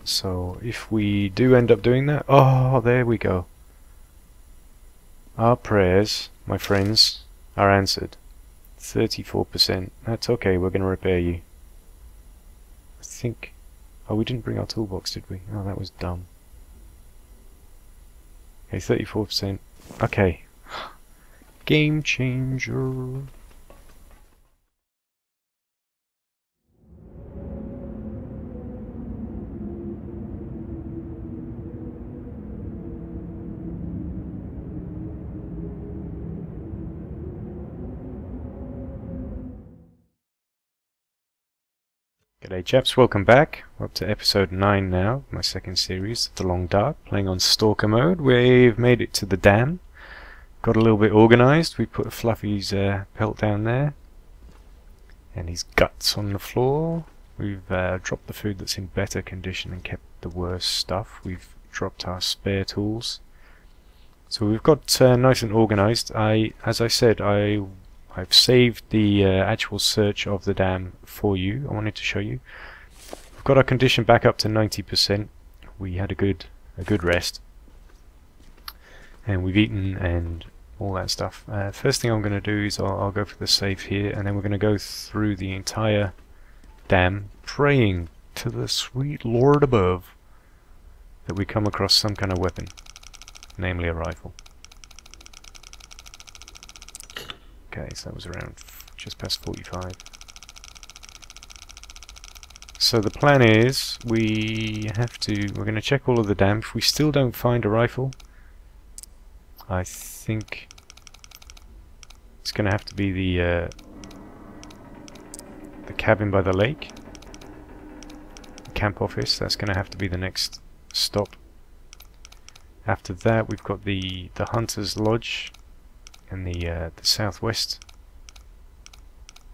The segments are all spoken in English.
So if we do end up doing that, oh, there we go. Our prayers, my friends, are answered. 34%. That's okay, we're going to repair you. I think... Oh, we didn't bring our toolbox, did we? Oh, that was dumb. Okay, 34%. Okay. Game changer. G'day chaps, welcome back. We're up to episode 9 now, my second series, The Long Dark, playing on Stalker mode. We've made it to the dam. Got a little bit organised. We put Fluffy's pelt down there. And his guts on the floor. We've dropped the food that's in better condition and kept the worse stuff. We've dropped our spare tools. So we've got nice and organised. As I said, I've saved the actual search of the dam for you. I wanted to show you. We've got our condition back up to 90%. We had a good rest, and we've eaten and all that stuff. First thing I'm going to do is I'll go for the save here, and then we're going to go through the entire dam, praying to the sweet Lord above that we come across some kind of weapon, namely a rifle. Okay, so that was around just past 45. So the plan is we're going to check all of the dam. If we still don't find a rifle, I think it's going to have to be the cabin by the lake, camp office. That's going to have to be the next stop. After that, we've got the Hunter's Lodge in the southwest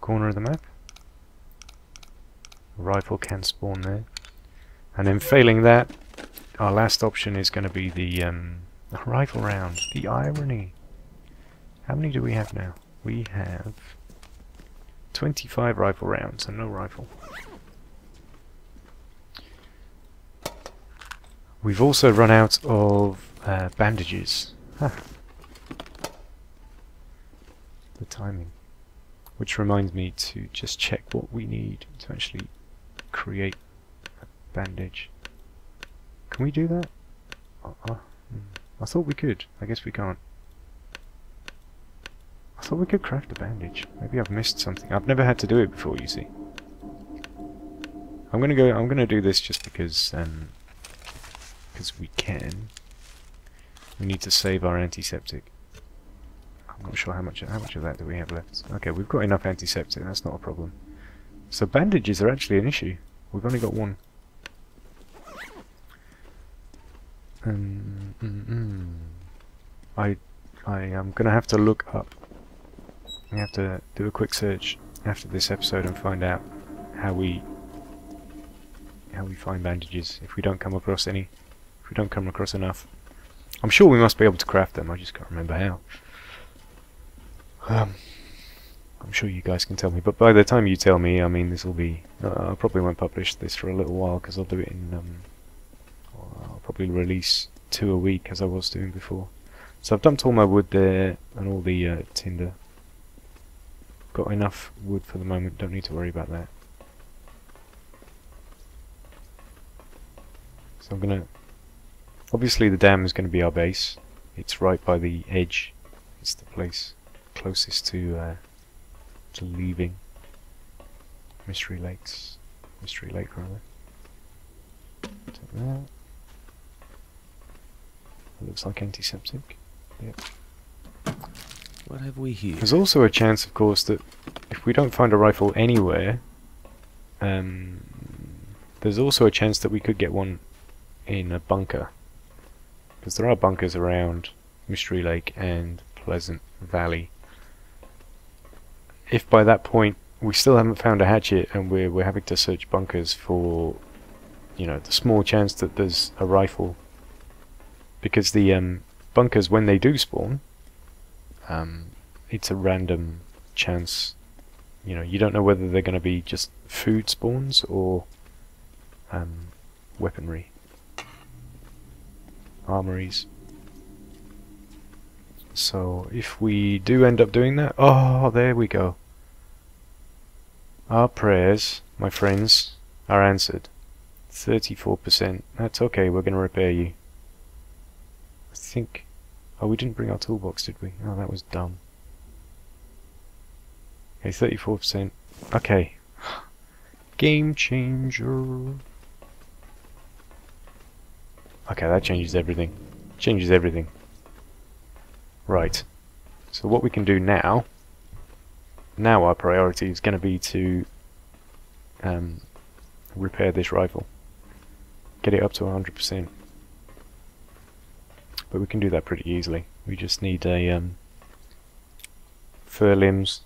corner of the map. A rifle can spawn there, and then failing that, our last option is going to be the rifle round. The irony. How many do we have now? We have 25 rifle rounds and no rifle. We've also run out of bandages. Huh. The timing. Which reminds me to just check what we need to actually create a bandage. Can we do that? I thought we could. I guess we can't. I thought we could craft a bandage. Maybe I've missed something. I've never had to do it before, you see. I'm gonna do this just because we can. We need to save our antiseptic. I'm not sure how much of that do we have left. Okay, we've got enough antiseptic, that's not a problem. So bandages are actually an issue. We've only got one. I am gonna have to look up. I have to do a quick search after this episode and find out how we find bandages if we don't come across any. If we don't come across enough. I'm sure we must be able to craft them, I just can't remember how. I'm sure you guys can tell me, but by the time you tell me, I mean this will be... I probably won't publish this for a little while because I'll do it in... I'll probably release 2 a week as I was doing before. So I've dumped all my wood there and all the tinder. Got enough wood for the moment, don't need to worry about that. So I'm gonna... Obviously the dam is going to be our base. It's right by the edge. It's the place closest to leaving Mystery Lake rather. Take that. It looks like antiseptic. Yep. What have we here? There's also a chance, of course, that if we don't find a rifle anywhere, there's also a chance that we could get one in a bunker, because there are bunkers around Mystery Lake and Pleasant Valley. If by that point we still haven't found a hatchet and we're having to search bunkers for, you know, the small chance that there's a rifle, because the bunkers, when they do spawn, it's a random chance. You know, you don't know whether they're going to be just food spawns or weaponry. Armories. So if we do end up doing that, oh, there we go. Our prayers, my friends, are answered. 34%. That's okay, we're going to repair you. I think... Oh, we didn't bring our toolbox, did we? Oh, that was dumb. Okay, 34%. Okay. Game changer. Okay, that changes everything. Changes everything. Right. So what we can do now... Now our priority is going to be to repair this rifle. Get it up to 100%. But we can do that pretty easily. We just need a fur limbs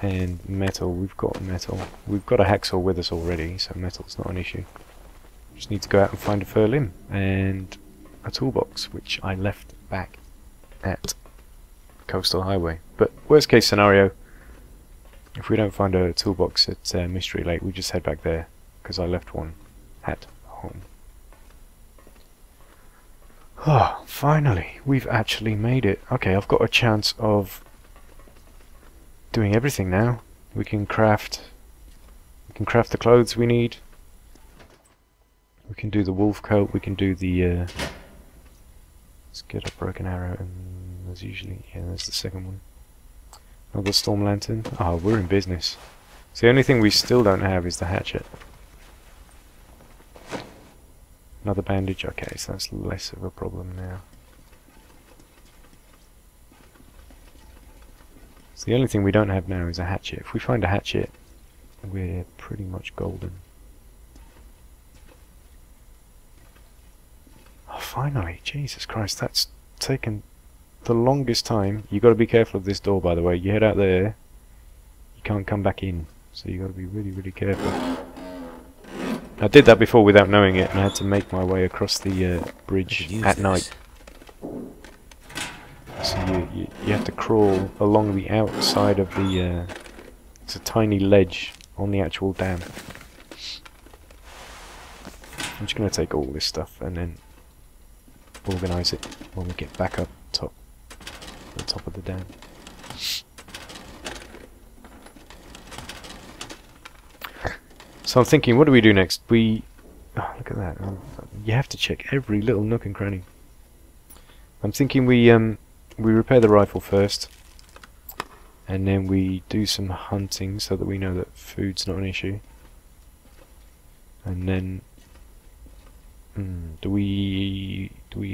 and metal. We've got metal. We've got a hacksaw with us already, so metal's not an issue. Just need to go out and find a fur limb and a toolbox, which I left back at Coastal Highway. But worst case scenario, if we don't find a toolbox at Mystery Lake, we just head back there, because I left one at home. Oh, finally, we've actually made it. Okay, I've got a chance of doing everything now. We can craft the clothes we need. We can do the wolf coat, we can do the let's get a broken arrow, and there's usually, yeah, there's the second one. Another storm lantern. Oh, we're in business. So the only thing we still don't have is the hatchet. Another bandage. Okay, so that's less of a problem now. So the only thing we don't have now is a hatchet. If we find a hatchet, we're pretty much golden. Oh, finally! Jesus Christ, that's taken the longest time. You got to be careful of this door, by the way. You head out there, you can't come back in, so you got to be really, really careful. I did that before without knowing it, and I had to make my way across the bridge at night. So you have to crawl along the outside of the. It's a tiny ledge on the actual dam. I'm just going to take all this stuff and then organise it when we get back up top, the top of the dam. So I'm thinking, what do we do next? We... Oh, look at that. You have to check every little nook and cranny. I'm thinking we repair the rifle first, and then we do some hunting so that we know that food's not an issue. And then... do we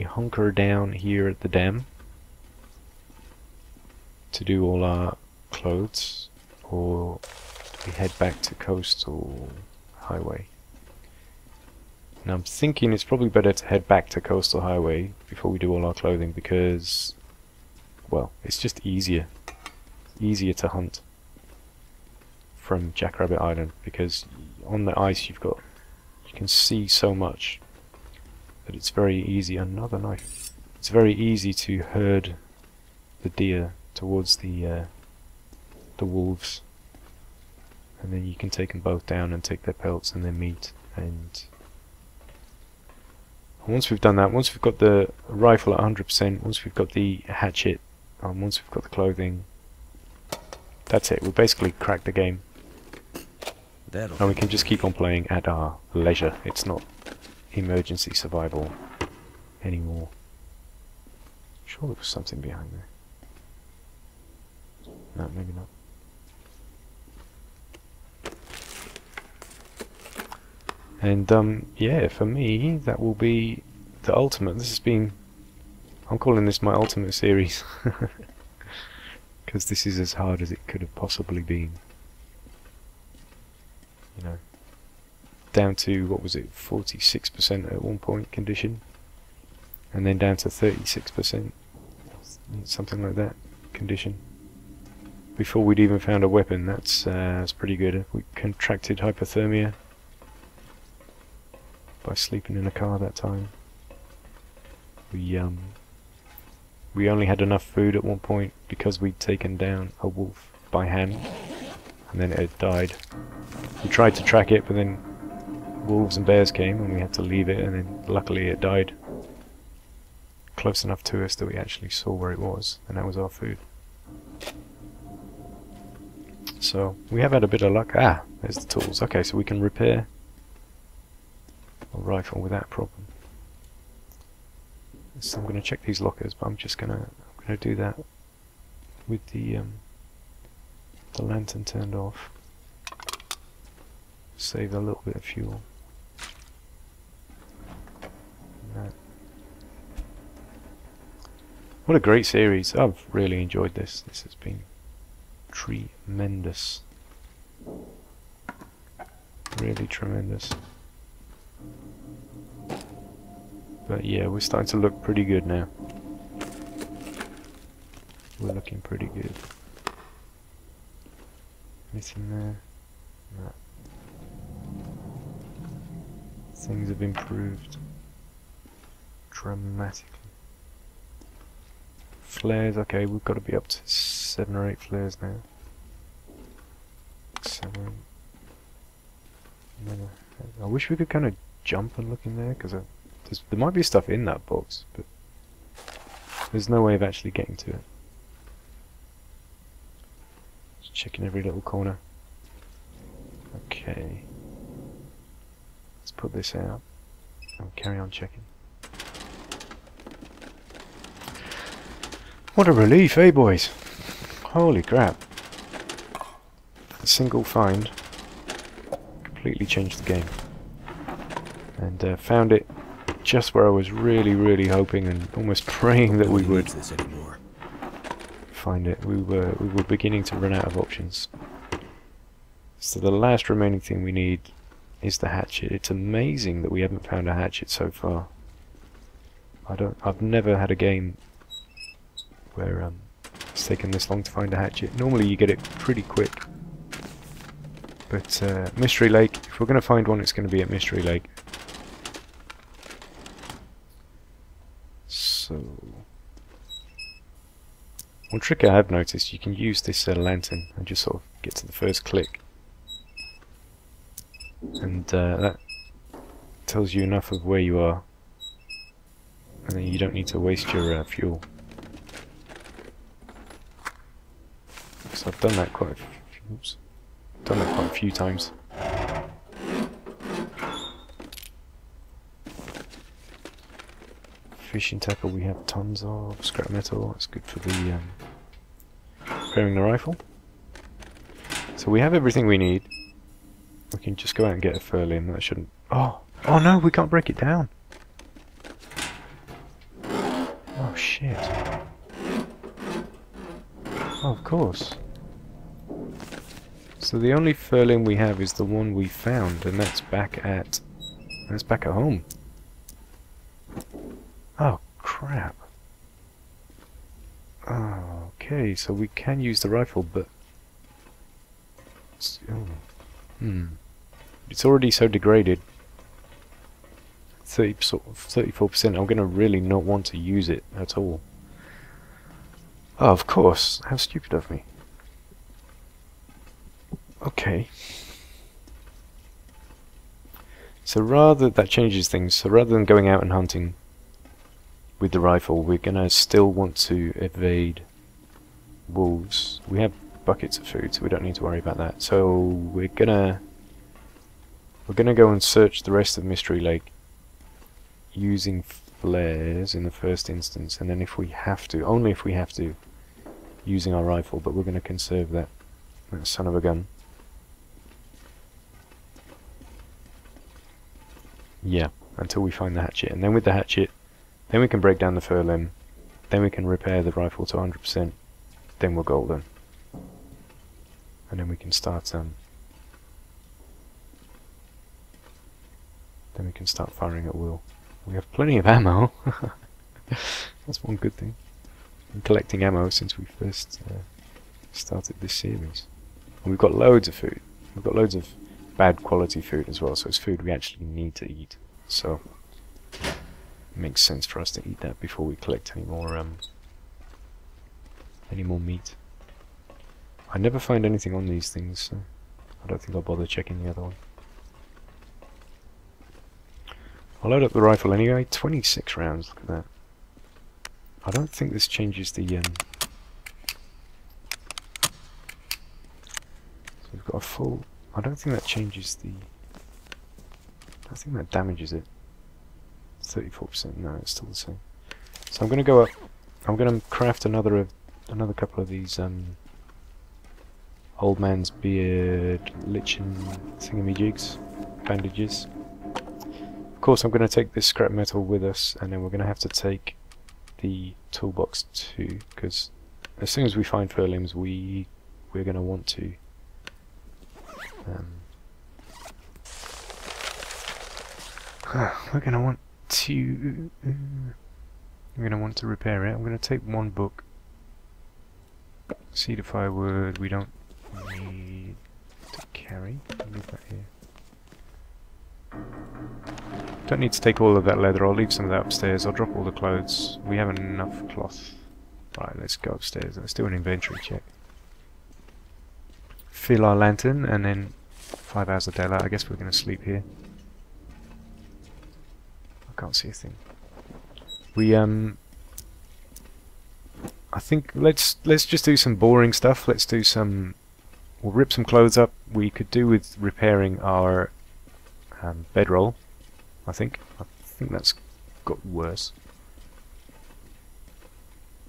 hunker down here at the dam to do all our clothes, or do we head back to Coastal Highway? And I'm thinking it's probably better to head back to Coastal Highway before we do all our clothing, because, well, it's just easier to hunt from Jackrabbit Island, because on the ice you can see so much that it's very easy. Another knife. It's very easy to herd the deer towards the wolves, and then you can take them both down and take their pelts and their meat. And once we've done that, once we've got the rifle at 100%, once we've got the hatchet, once we've got the clothing, that's it. We've basically cracked the game, and we can just keep on playing at our leisure. It's not emergency survival anymore. I'm sure there was something behind there. No, maybe not. And yeah, for me that will be the ultimate. This has been, I'm calling this my ultimate series, because this is as hard as it could have possibly been. You know, down to, what was it, 46% at one point condition, and then down to 36%, something like that, condition, before we'd even found a weapon. That's pretty good. We contracted hypothermia by sleeping in a car that time. We only had enough food at one point because we'd taken down a wolf by hand, and then it had died. We tried to track it, but then wolves and bears came and we had to leave it, and then luckily it died close enough to us that we actually saw where it was, and that was our food. So we have had a bit of luck. Ah, there's the tools. Okay, so we can repair a rifle without problem. So I'm going to check these lockers, but I'm going to do that with the lantern turned off. Save a little bit of fuel. What a great series. I've really enjoyed this. This has been tremendous. Really tremendous. But yeah, we're starting to look pretty good now. We're looking pretty good. Anything there? No. Things have improved dramatically. Flares, okay, we've got to be up to 7 or 8 flares now. 7. I wish we could kind of jump and look in there, because there might be stuff in that box, but there's no way of actually getting to it. Just checking every little corner. Okay. Let's put this out and carry on checking. What a relief, eh boys? Holy crap. A single find completely changed the game. And found it just where I was really hoping and almost praying that we would find it. We were beginning to run out of options. So the last remaining thing we need is the hatchet. It's amazing that we haven't found a hatchet so far. I've never had a game where it's taken this long to find a hatchet. Normally you get it pretty quick. But Mystery Lake, if we're going to find one, it's going to be at Mystery Lake. So, one trick I have noticed, you can use this lantern and just sort of get to the first click. And that tells you enough of where you are. And then you don't need to waste your fuel. So I've done that quite a few times. Fishing tackle we have tons of. Scrap metal, that's good for the repairing the rifle. So we have everything we need. We can just go out and get a fur limb. That shouldn't... Oh no, we can't break it down. Oh shit. Oh, of course. So the only fur limb we have is the one we found, and that's back at home. Oh crap. Oh, okay, so we can use the rifle, but it's already so degraded. 34%. I'm gonna really not want to use it at all. Oh, of course. How stupid of me. Okay. So that changes things. So rather than going out and hunting with the rifle, we're gonna still want to evade wolves. We have buckets of food, so we don't need to worry about that. So we're gonna go and search the rest of Mystery Lake using flares in the first instance, and then if we have to, only if we have to, using our rifle. But we're gonna conserve that son of a gun. Yeah, until we find the hatchet, and then with the hatchet, then we can break down the fur limb, then we can repair the rifle to 100%, then we're golden. And then we can start firing at will. We have plenty of ammo. That's one good thing. Been collecting ammo since we first started this series. And we've got loads of food. We've got loads of bad quality food as well, so it's food we actually need to eat. So it makes sense for us to eat that before we collect any more meat. I never find anything on these things, so I don't think I'll bother checking the other one. I'll load up the rifle anyway. 26 rounds, look at that. I don't think this changes the... So we've got a full... I don't think that changes the... I don't think that damages it. 34%, no, it's still the same. So I'm going to go up... I'm going to craft another couple of these old man's beard lichen thingamajigs, bandages. Of course I'm going to take this scrap metal with us, and then we're going to have to take the toolbox too, because as soon as we find fur limbs we're going to want to repair it. I'm going to take one book. Cedar firewood we don't need to carry. I'll leave that here. Don't need to take all of that leather. I'll leave some of that upstairs. I'll drop all the clothes. We have enough cloth. Right, let's go upstairs. Let's do an inventory check. Fill our lantern, and then 5 hours of daylight. I guess we're going to sleep here. I can't see a thing. We I think let's just do some boring stuff. Let's do some... We'll rip some clothes up. We could do with repairing our bedroll. I think that's got worse.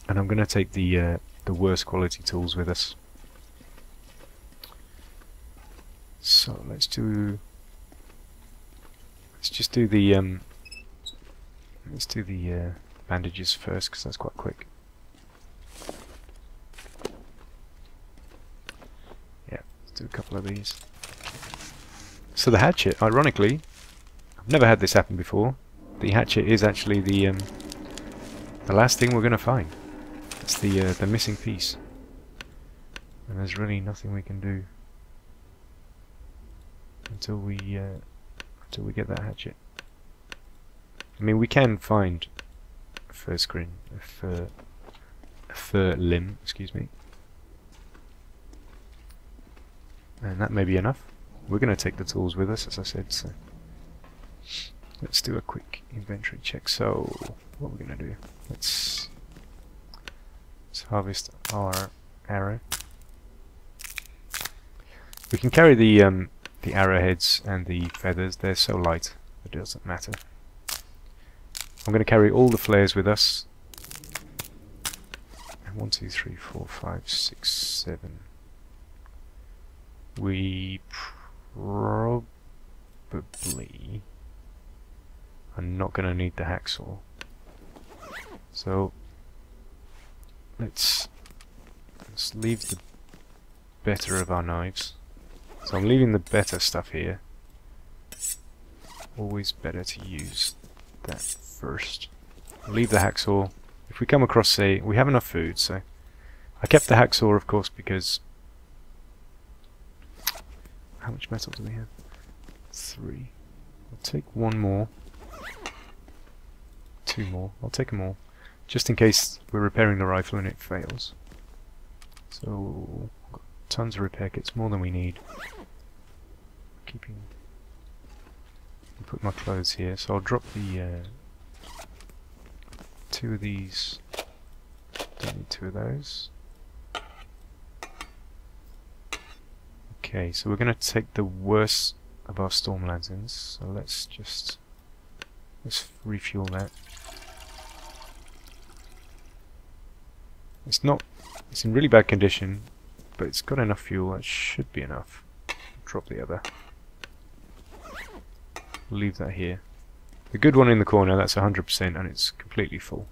And I'm going to take the worst quality tools with us. So let's just do the bandages first, because that's quite quick. Yeah, let's do a couple of these. So the hatchet, ironically, I've never had this happen before. The hatchet is actually the last thing we're going to find. It's the missing piece, and there's really nothing we can do until we get that hatchet. I mean, we can find a fur screen, a fur limb, excuse me, and that may be enough. We're going to take the tools with us, as I said, so let's do a quick inventory check. So, what we're going to do? Let's harvest our arrow. We can carry the arrowheads and the feathers. They're so light it doesn't matter. I'm going to carry all the flares with us. 1, 2, 3, 4, 5, 6, 7. We probably are not going to need the hacksaw. So let's leave the better of our knives. So I'm leaving the better stuff here. Always better to use that first. Leave the hacksaw. If we come across, say, we have enough food, so I kept the hacksaw, of course, because how much metal do we have? 3. I'll take 1 more. 2 more. I'll take them all, just in case we're repairing the rifle and it fails. So, got tons of repair kits, more than we need. Put my clothes here, so I'll drop the 2 of these. Don't need 2 of those. Okay, so we're going to take the worst of our storm lanterns. So let's refuel that. It's in really bad condition, but it's got enough fuel. That should be enough. Drop the other. Leave that here. The good one in the corner, that's 100% and it's completely full.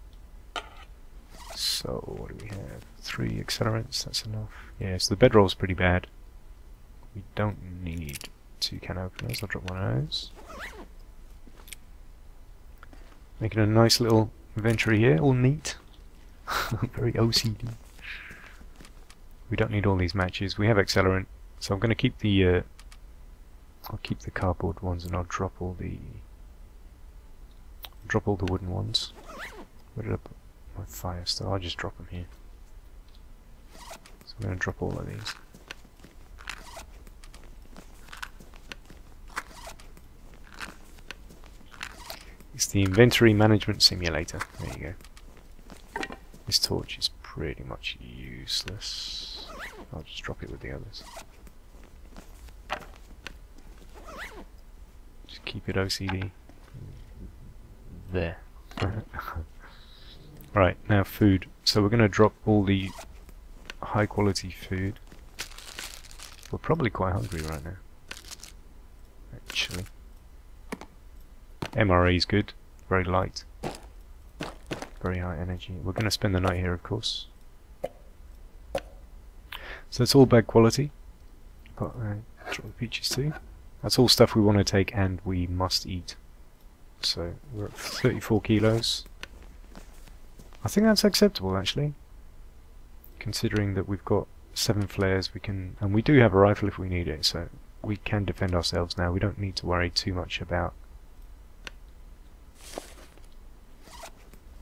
So what do we have? 3 accelerants, that's enough. Yeah, so the bedroll's pretty bad. We don't need 2 can openers. I'll drop one of those. Making a nice little inventory here, all neat. Very OCD. We don't need all these matches. We have accelerant, so I'm going to keep the I'll keep the cardboard ones, and I'll drop all the wooden ones. Where did I put my fire star? I'll just drop them here. So I'm going to drop all of these. It's the inventory management simulator. There you go. This torch is pretty much useless. I'll just drop it with the others. Just keep it OCD. There. Right, now food. So we're going to drop all the high quality food. We're probably quite hungry right now. Actually. MRE is good. Very light. Very high energy. We're going to spend the night here, of course. So that's all bad quality. Got drop the peaches too. That's all stuff we want to take and we must eat. So we're at 34 kilos. I think that's acceptable actually. Considering that we've got 7 flares, we can, and we do have a rifle if we need it, so we can defend ourselves now. We don't need to worry too much about.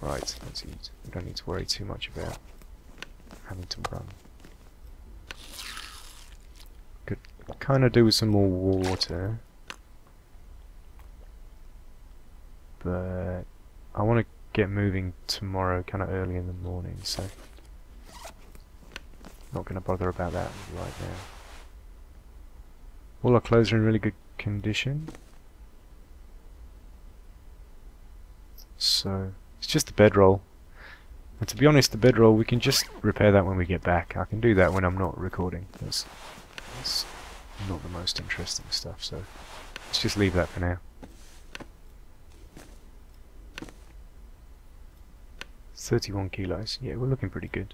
Right, let's eat. We don't need to worry too much about having to run. Could kind of do with some more water, but I want to get moving tomorrow, kind of early in the morning, so not going to bother about that right now. All our clothes are in really good condition, so it's just the bedroll. And to be honest, the bedroll, we can just repair that when we get back. I can do that when I'm not recording. That's not the most interesting stuff, so let's just leave that for now. 31 kilos. Yeah, we're looking pretty good.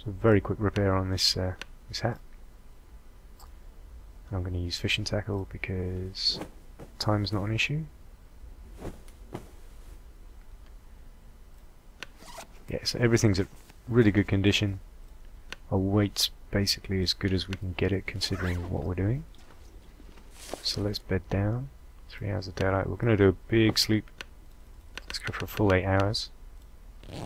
So a very quick repair on this this hat. I'm going to use fishing tackle because time's not an issue. Yeah, so everything's in really good condition. Our weight's basically as good as we can get it considering what we're doing. So let's bed down. 3 hours of daylight. We're going to do a big sleep. Let's go for a full 8 hours. And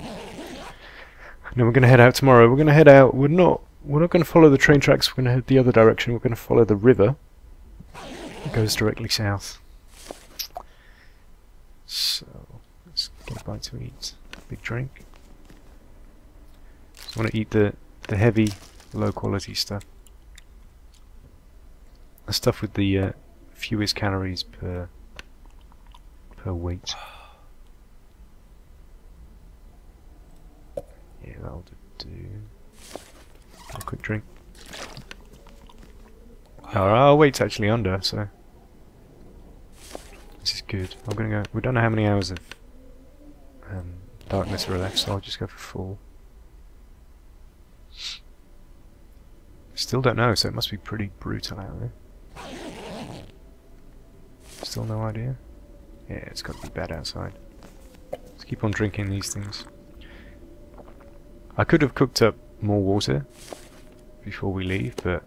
then we're going to head out tomorrow. We're going to head out. We're not going to follow the train tracks. We're going to head the other direction. We're going to follow the river. It goes directly south. So let's get a bite to eat. Big drink. I want to eat the heavy, low quality stuff. The stuff with the fewest calories per weight. Yeah, that'll do. A quick drink. Oh, our weight's actually under, so this is good. I'm gonna go. We don't know how many hours of darkness are left, so I'll just go for full. Still don't know, so it must be pretty brutal out there. Still no idea? Yeah, it's got to be bad outside. Let's keep on drinking these things. I could have cooked up more water before we leave, but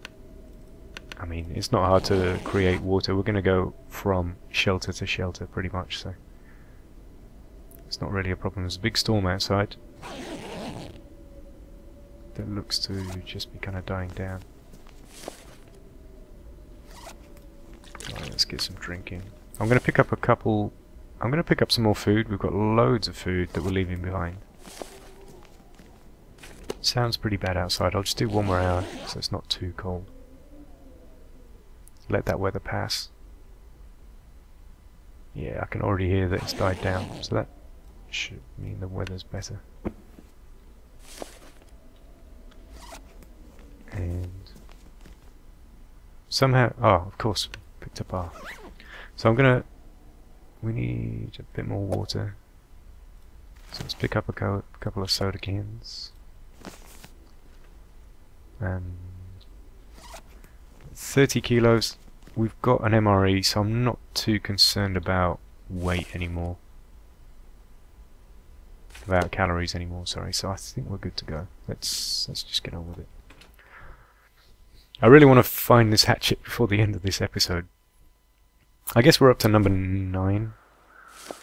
I mean, it's not hard to create water. We're going to go from shelter to shelter pretty much, so it's not really a problem. There's a big storm outside that looks to just be kind of dying down. Right, let's get some drinking. I'm going to pick up a couple. I'm going to pick up some more food. We've got loads of food that we're leaving behind. Sounds pretty bad outside. I'll just do 1 more hour so it's not too cold. Let that weather pass. Yeah, I can already hear that it's died down, so that should mean the weather's better. And somehow, oh, of course, picked up our. So I'm gonna. We need a bit more water. So let's pick up a couple of soda cans. And 30 kilos. We've got an MRE, so I'm not too concerned about weight anymore. About calories anymore, sorry. So I think we're good to go. Let's just get on with it. I really want to find this hatchet before the end of this episode. I guess we're up to number 9.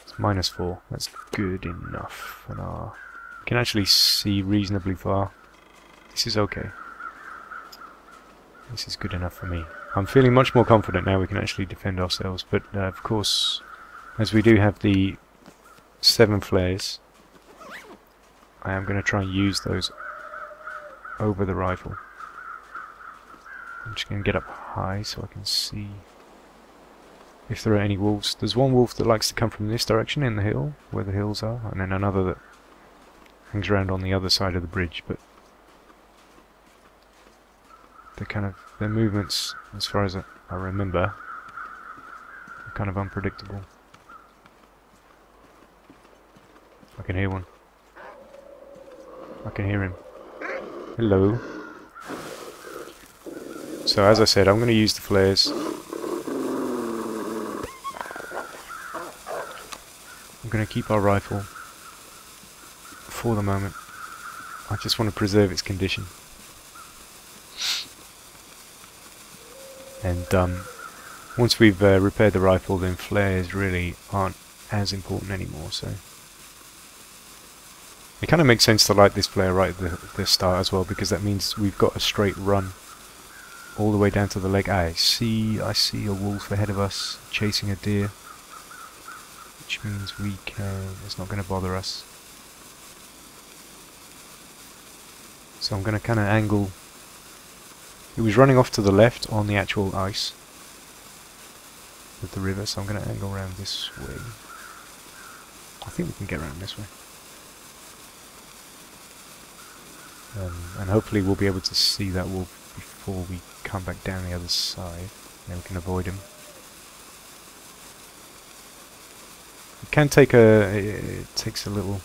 It's -4. That's good enough. And we can actually see reasonably far. This is okay. This is good enough for me. I'm feeling much more confident now we can actually defend ourselves, but of course As we do have the 7 flares, I am going to try and use those over the rifle. I'm just going to get up high so I can see if there are any wolves. There's one wolf that likes to come from this direction in the hill, where the hills are, and then another that hangs around on the other side of the bridge, but their movements, as far as I remember, are kind of unpredictable. I can hear one. I can hear him. Hello. So as I said, I'm going to use the flares. I'm going to keep our rifle for the moment. I just want to preserve its condition. And once we've repaired the rifle, then flares really aren't as important anymore. So it kind of makes sense to light this flare right at the start as well, because that means we've got a straight run all the way down to the lake. I see a wolf ahead of us chasing a deer, which means it's not going to bother us. So I'm going to kind of angle. It was running off to the left on the actual ice with the river, so I'm going to angle around this way. I think we can get around this way. And hopefully we'll be able to see that wolf before we come back down the other side. Then we can avoid him. It can take it takes a little.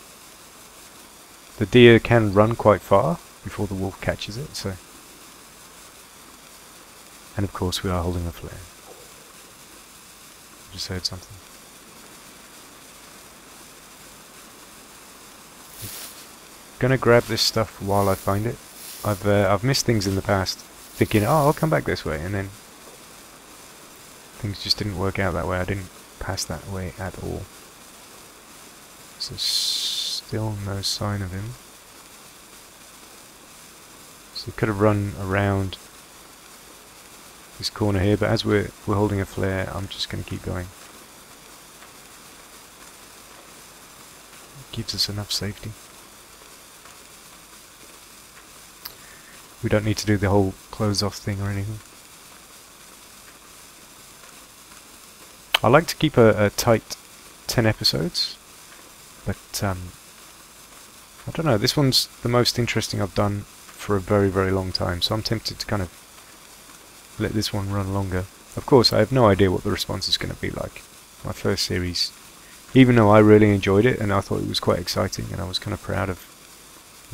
The deer can run quite far before the wolf catches it, so. And of course we are holding a flare. Just heard something. Gonna grab this stuff while I find it. I've missed things in the past, thinking, oh, I'll come back this way, and then things just didn't work out that way. I didn't pass that way at all. So still no sign of him. So could have run around this corner here, but as we're holding a flare, I'm just going to keep going. It gives us enough safety. We don't need to do the whole close off thing or anything. I like to keep a tight 10 episodes, but I don't know, this one's the most interesting I've done for a very, very long time, so I'm tempted to kind of let this one run longer. Of course, I have no idea what the response is going to be like. My first series, even though I really enjoyed it and I thought it was quite exciting and I was kind of proud of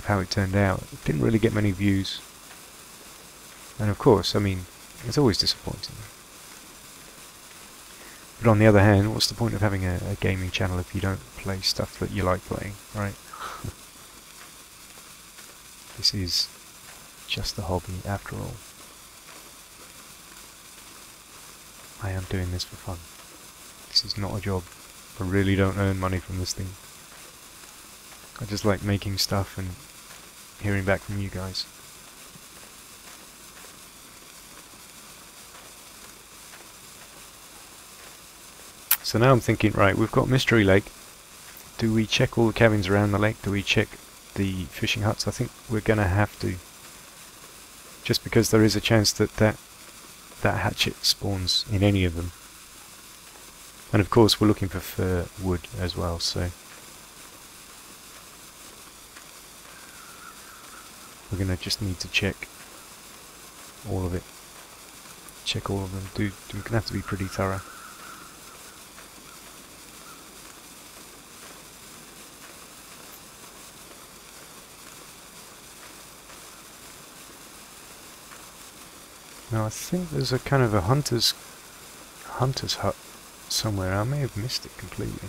how it turned out, it didn't really get many views. And of course, I mean, it's always disappointing. But on the other hand, what's the point of having a gaming channel if you don't play stuff that you like playing, right? This is just a hobby after all. I am doing this for fun. This is not a job. I really don't earn money from this thing. I just like making stuff and hearing back from you guys. So now I'm thinking, right, we've got Mystery Lake. Do we check all the cabins around the lake? Do we check the fishing huts? I think we're going to have to. Just because there is a chance that that hatchet spawns in any of them. And of course we're looking for fir wood as well, so we're going to just need to check all of it. Check all of them. We're going to have to be pretty thorough. Now I think there's a kind of a hunter's hut somewhere. I may have missed it completely.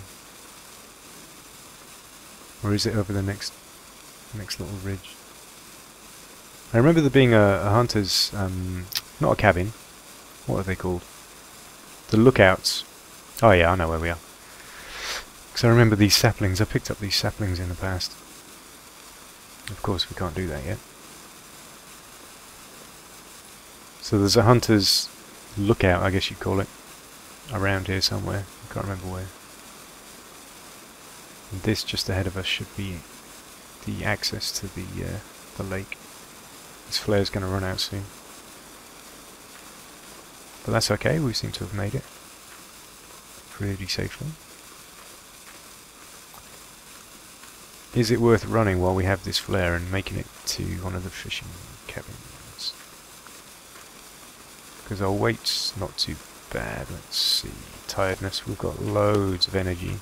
Or is it over the next little ridge? I remember there being a hunter's, not a cabin. What are they called? The lookouts. Oh yeah, I know where we are. Because I remember these saplings. I picked up these saplings in the past. Of course we can't do that yet. So there's a hunter's lookout, I guess you'd call it, around here somewhere. I can't remember where. And this just ahead of us should be the access to the lake. This flare's going to run out soon. But that's okay, we seem to have made it pretty safely. Is it worth running while we have this flare and making it to one of the fishing cabins? Because our weight's not too bad. Let's see. Tiredness, we've got loads of energy.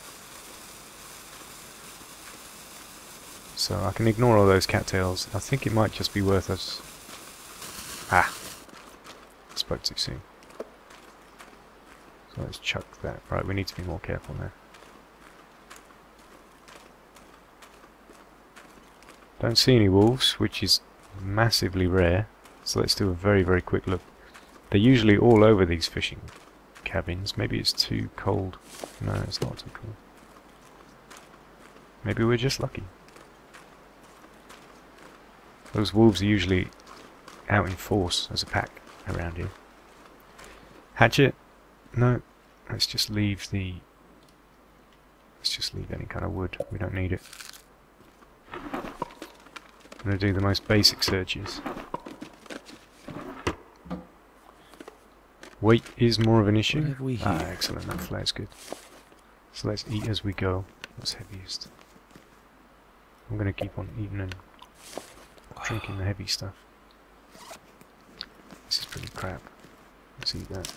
So I can ignore all those cattails. I think it might just be worth us... Ah! Spoke too soon. So let's chuck that. Right, we need to be more careful now. Don't see any wolves, which is massively rare. So let's do a very, very quick look. They're usually all over these fishing cabins. Maybe it's too cold. No, it's not too cold. Maybe we're just lucky. Those wolves are usually out in force as a pack around here. Hatchet? No. Let's just leave the... Let's just leave any kind of wood. We don't need it. I'm going to do the most basic searches. Weight is more of an issue. What have we here? Excellent. That flare's good. So let's eat as we go. What's heaviest? I'm going to keep on eating and drinking the heavy stuff. This is pretty crap. Let's eat that.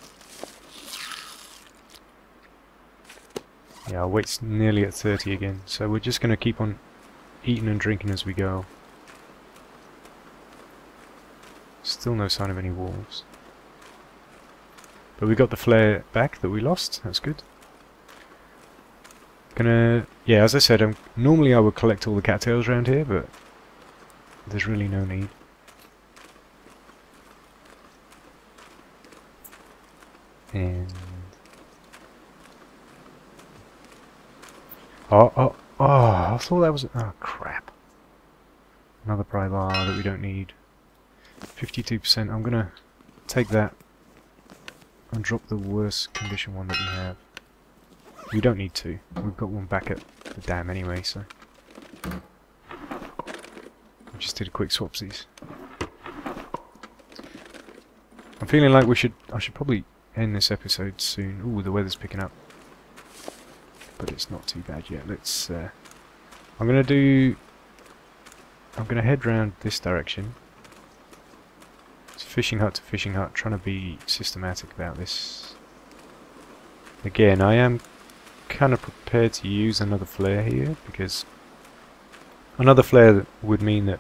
Yeah, our weight's nearly at 30 again, so we're just going to keep on eating and drinking as we go. Still no sign of any wolves. But we got the flare back that we lost, that's good. Yeah, as I said, normally I would collect all the cattails around here, but there's really no need. And... Oh, I thought that was... Oh, crap. Another pry bar that we don't need. 52%, I'm gonna take that and drop the worst condition one that we have. We don't need to. We've got one back at the dam anyway, so... I just did a quick swapsies. I'm feeling like I should probably end this episode soon. Ooh, the weather's picking up. But it's not too bad yet. Let's... I'm gonna head round this direction. It's fishing hut to fishing hut, trying to be systematic about this. Again, I am kind of prepared to use another flare here, because another flare would mean that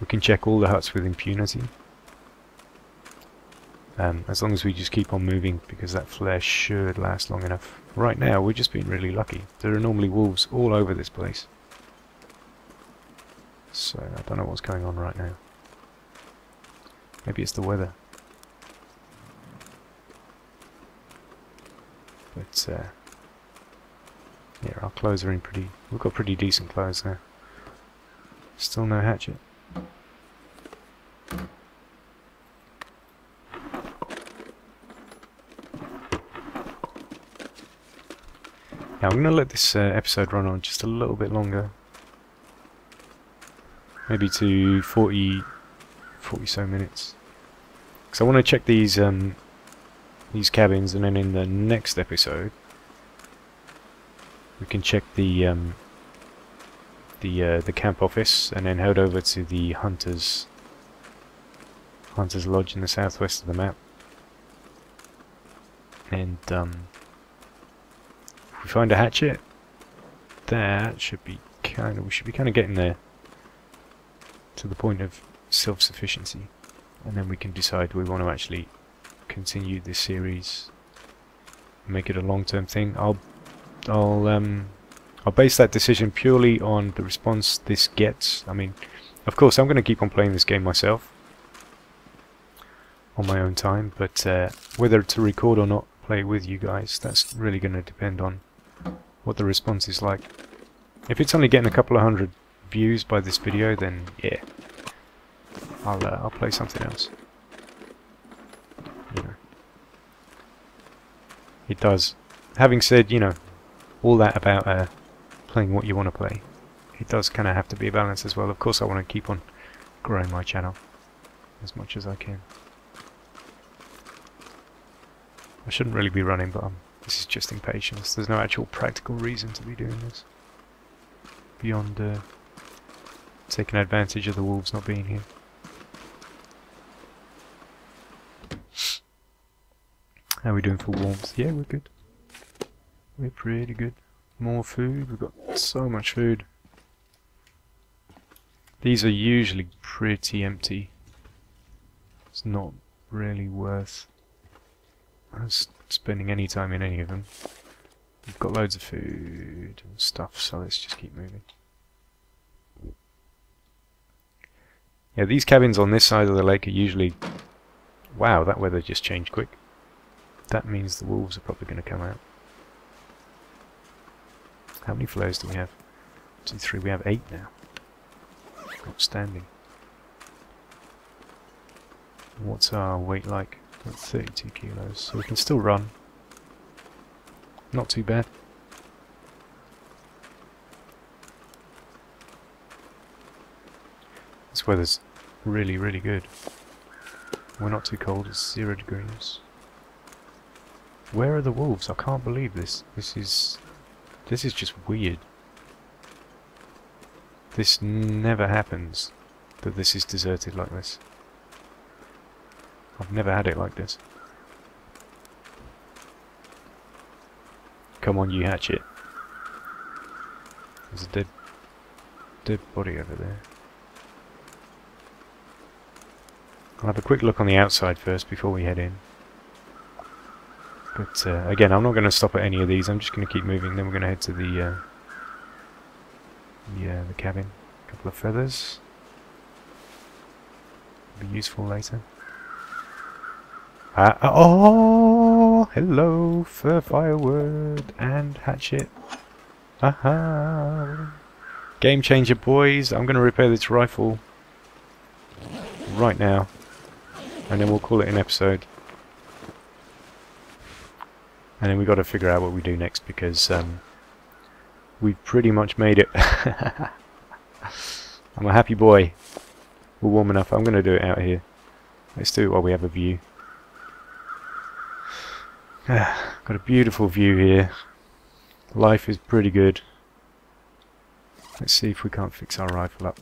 we can check all the huts with impunity. As long as we just keep on moving, because that flare should last long enough. Right now, we're just being really lucky. There are normally wolves all over this place. So, I don't know what's going on right now. Maybe it's the weather. But, yeah, our clothes are in pretty... We've got pretty decent clothes now. Still no hatchet. Now, I'm going to let this episode run on just a little bit longer. Maybe to 40 so minutes. Because I want to check these cabins, and then in the next episode we can check the camp office, and then head over to the Hunter's Lodge in the southwest of the map. And if we find a hatchet, that should be we should be kind of getting there to the point of self-sufficiency, and then we can decide we want to actually continue this series, make it a long-term thing. I'll base that decision purely on the response this gets. I mean, of course, I'm going to keep on playing this game myself on my own time, but whether to record or not, play with you guys, that's really going to depend on what the response is like. If it's only getting a couple of hundred views by this video, then yeah, I'll play something else. You know, it does. Having said, you know, all that about playing what you want to play. It does kind of have to be a balance as well. Of course I want to keep on growing my channel as much as I can. I shouldn't really be running, but this is just impatience. There's no actual practical reason to be doing this beyond taking advantage of the wolves not being here. How are we doing for warmth? Yeah, we're good. We're pretty good. More food. We've got so much food. These are usually pretty empty. It's not really worth spending any time in any of them. We've got loads of food and stuff, so let's just keep moving. Yeah, these cabins on this side of the lake are usually... Wow, that weather just changed quick. That means the wolves are probably going to come out. How many flares do we have? 2, 3, we have 8 now. Outstanding. What's our weight like? About 32 kilos, so we can still run. Not too bad. This weather's really, really good. We're not too cold, it's 0 degrees. Where are the wolves? I can't believe this. This is just weird. This never happens, that this is deserted like this. I've never had it like this. Come on, you hatchet. There's a dead body over there. I'll have a quick look on the outside first before we head in. But again, I'm not going to stop at any of these. I'm just going to keep moving. Then we're going to head to the cabin. A couple of feathers. Be useful later. Oh, hello, fur firewood and hatchet. Aha! Game changer, boys. I'm going to repair this rifle right now, and then we'll call it an episode. And then we've got to figure out what we do next, because we've pretty much made it. I'm a happy boy. We're warm enough. I'm going to do it out here. Let's do it while we have a view. Got a beautiful view here. Life is pretty good. Let's see if we can't fix our rifle up.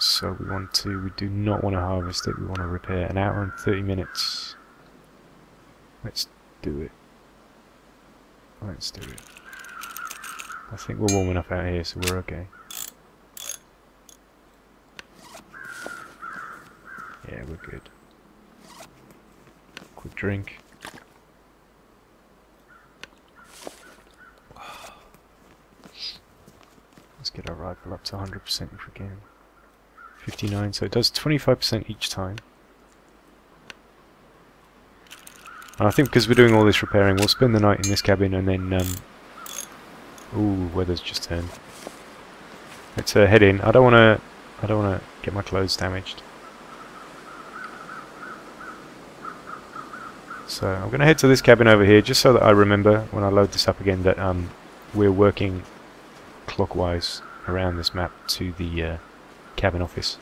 So we do not want to harvest it, we want to repair. An hour and 30 minutes. Let's do it. Let's do it. I think we're warm enough out here, so we're okay. Yeah, we're good. Quick drink. Let's get our rifle up to 100% if we can. 59, so it does 25% each time. And I think because we're doing all this repairing, we'll spend the night in this cabin and then... ooh, weather's just turned. Let's head in. I don't want to get my clothes damaged. So I'm going to head to this cabin over here, just so that I remember when I load this up again that we're working clockwise around this map to the cabin office.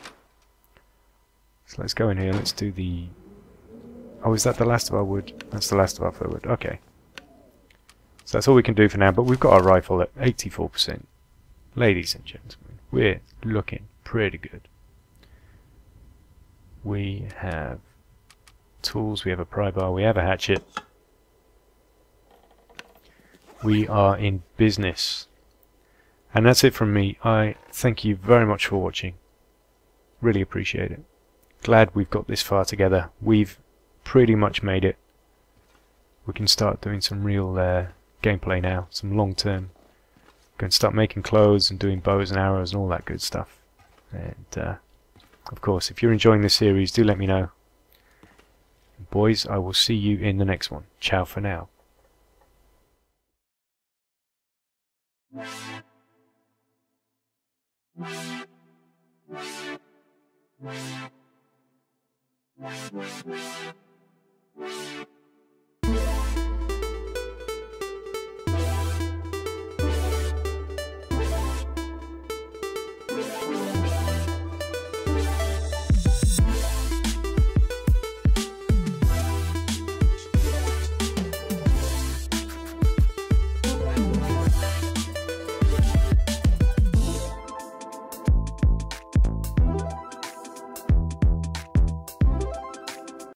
So let's go in here, let's do the... Oh, is that the last of our wood? That's the last of our firewood. Okay. So that's all we can do for now, but we've got our rifle at 84%. Ladies and gentlemen, we're looking pretty good. We have tools, we have a pry bar, we have a hatchet. We are in business. And that's it from me. I thank you very much for watching. Really appreciate it. Glad we've got this far together. We've pretty much made it. We can start doing some real gameplay now, some long term. We can start making clothes and doing bows and arrows and all that good stuff. And of course, if you're enjoying this series, do let me know. Boys, I will see you in the next one. Ciao for now.